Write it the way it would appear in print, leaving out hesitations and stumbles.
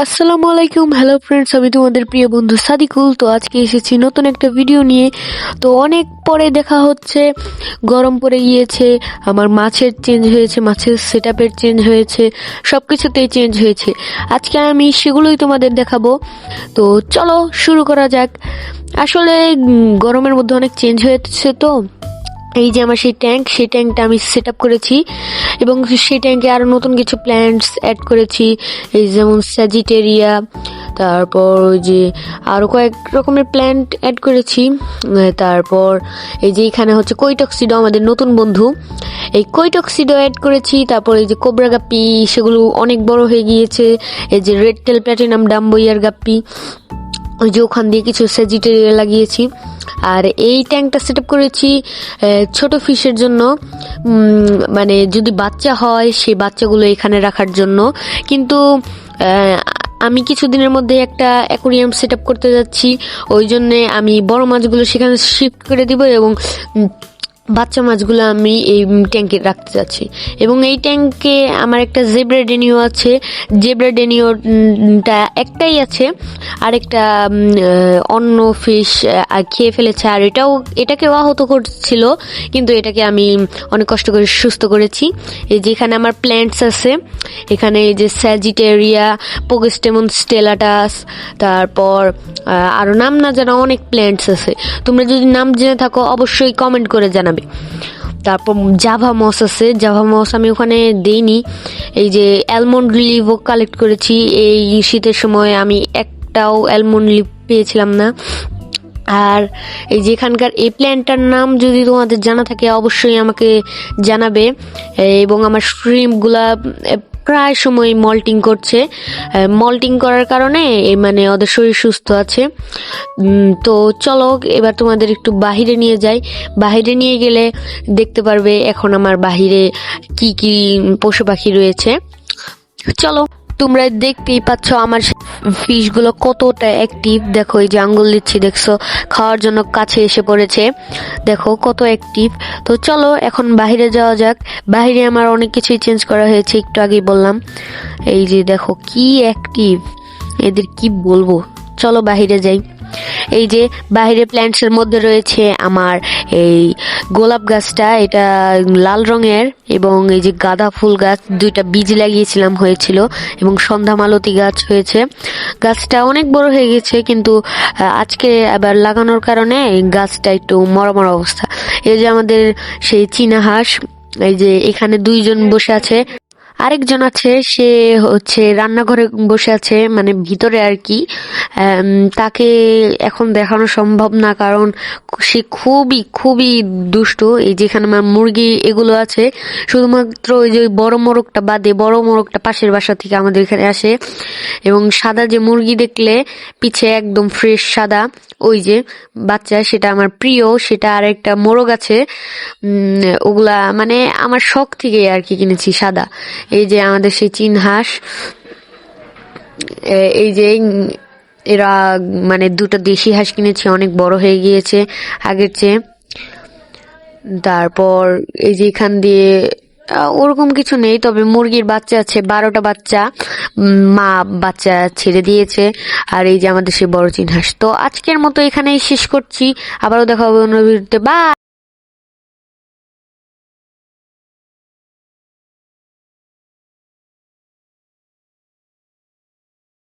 আসসালামু আলাইকুম, hello friends, আমি তোমাদের প্রিয় বন্ধু সাদিকুল। তো আজকে এসেছি নতুন একটা ভিডিও নিয়ে। তো অনেক পরে দেখা হচ্ছে, গরম পড়ে গিয়েছে, আমার মাছের চেঞ্জ হয়েছে, মাছের সেটআপের চেঞ্জ হয়েছে, সব কিছুতেই চেঞ্জ হয়েছে। আজকে আমি সেগুলোই তোমাদের দেখাবো। তো চলো শুরু করা যাক। আসলে গরমের মধ্যে অনেক চেঞ্জ হয়েছে। তো এই যে আমার সেই ট্যাঙ্কটা আমি সেট আপ করেছি এবং সেই ট্যাঙ্কে আরো নতুন কিছু প্ল্যান্টস অ্যাড করেছি, এই যেমন স্যাজিটেরিয়া, তারপর ওই যে আরো কয়েক রকমের প্ল্যান্ট অ্যাড করেছি। তারপর এই যে এখানে হচ্ছে কৈটক্সিডো, আমাদের নতুন বন্ধু, এই কৈটক্সিডো অ্যাড করেছি। তারপর এই যে কোবরা গাপ্পি, সেগুলো অনেক বড় হয়ে গিয়েছে। এই যে রেড টেল প্ল্যাটিনাম ডাম্বোয়ার গাপ্পি, ওই যে ওখান দিয়ে কিছু স্যাজিটেরিয়া লাগিয়েছি। আর এই ট্যাঙ্কটা সেট আপ করেছি ছোট ফিশের জন্য, মানে যদি বাচ্চা হয় সেই বাচ্চাগুলো এখানে রাখার জন্য। কিন্তু আমি কিছুদিনের মধ্যে একটা অ্যাকোরিয়াম সেট আপ করতে যাচ্ছি, ওই জন্যে আমি বড় মাছগুলো সেখানে শিফট করে দিব এবং বাচ্চা মাছগুলো আমি এই ট্যাঙ্কে রাখতে যাচ্ছি। এবং এই ট্যাঙ্কে আমার একটা জেব্রা ডেনিও আছে। জেব্রা ডেনিওটা একটাই আছে, আর একটা অন্য ফিশ খেয়ে ফেলেছে, আর এটাকেও আহত করছিল, কিন্তু এটাকে আমি অনেক কষ্ট করে সুস্থ করেছি। এই যেখানে আমার প্ল্যান্টস আছে, এখানে এই যে স্যাজিটেরিয়া, পোগেস্টেমন স্টেলাটাস, তারপর আরো নাম না জানা অনেক প্ল্যান্টস আছে। তোমরা যদি নাম জেনে থাকো অবশ্যই কমেন্ট করে জানাবে। তারপর জাভা মস আছে, জাভা মস আমি ওখানে দেইনি। এই যে অ্যালমন্ড লিভও কালেক্ট করেছি, এই শীতের সময় আমি একটাও অ্যালমন্ড লিভ পেয়েছিলাম না। আর এই যে এখানকার এই প্ল্যান্টটার নাম যদি তোমাদের জানা থাকে অবশ্যই আমাকে জানাবে। এবং আমার শ্রিম্পগুলা প্রায় সময় মল্টিং করছে, মল্টিং করার কারণে মানে ওদের শরীর সুস্থ আছে। তো চলো এবার তোমাদের একটু বাহিরে নিয়ে যাই। বাহিরে নিয়ে গেলে দেখতে পারবে এখন আমার বাহিরে কি কি পশু পাখি রয়েছে। চলো, তোমরা দেখতেই পাচ্ছ আমার ফিশগুলো কতটা অ্যাক্টিভ। দেখো এই যে আঙ্গুল দিচ্ছি, দেখছো, খাওয়ার জন্য কাছে এসে পড়েছে, দেখো কত অ্যাক্টিভ। তো চলো এখন বাইরে যাওয়া যাক। বাইরে আমার অনেক কিছুই চেঞ্জ করা হয়েছে, একটু আগেই বললাম। এই যে দেখো কি অ্যাক্টিভ, এদের কি বলবো। চলো বাইরে যাই। এই যে বাইরে প্ল্যান্টস এর মধ্যে রয়েছে আমার এই গোলাপ গাছটা, এটা লাল রঙের, এবং এই যে গাঁদা ফুল গাছ, দুইটা বীজ লাগিয়েছিলাম, হয়েছিল, এবং সন্ধ্যা মালতী গাছ হয়েছে। গাছটা অনেক বড় হয়ে গেছে, কিন্তু আজকে আবার লাগানোর কারণে গাছটা একটু মরা মরা অবস্থা। এই যে আমাদের সেই চীনা হাঁস, এই যে এখানে দুইজন বসে আছে, আরেকজন আছে সে হচ্ছে রান্নাঘরে বসে আছে, মানে ভিতরে আর কি। তাকে এখন দেখানো সম্ভব না, কারণ সে খুবই খুবই দুষ্টু। এই যেখানে আমার মুরগি এগুলো আছে, শুধুমাত্র ওই যে বড় মোরগটা বাদে, বড় মোরগটা পাশের বাসা থেকে আমাদের এখানে আসে। এবং সাদা যে মুরগি দেখলে পিছে একদম ফ্রেশ সাদা, ওই যে বাচ্চা, সেটা আমার প্রিয়। সেটা আর একটা মোরগ আছে, ওগুলা মানে আমার শখ থেকে আর কি কিনেছি সাদা। এই যে আমাদের সেই চীন হাঁস, এই যে এরা মানে দুটো দেশি হাঁস কিনেছি, অনেক বড় হয়ে গিয়েছে আগের চেয়ে। তারপর এই যে এখান দিয়ে ওরকম কিছু নেই, তবে মুরগির বাচ্চা আছে 12টা বাচ্চা, মা বাচ্চা ছেড়ে দিয়েছে। আর এই যে আমাদের সেই বড় চীন হাঁস। তো আজকের মতো এখানেই শেষ করছি, আবারও দেখা হবে অন্য ভিডিওতে। বাই।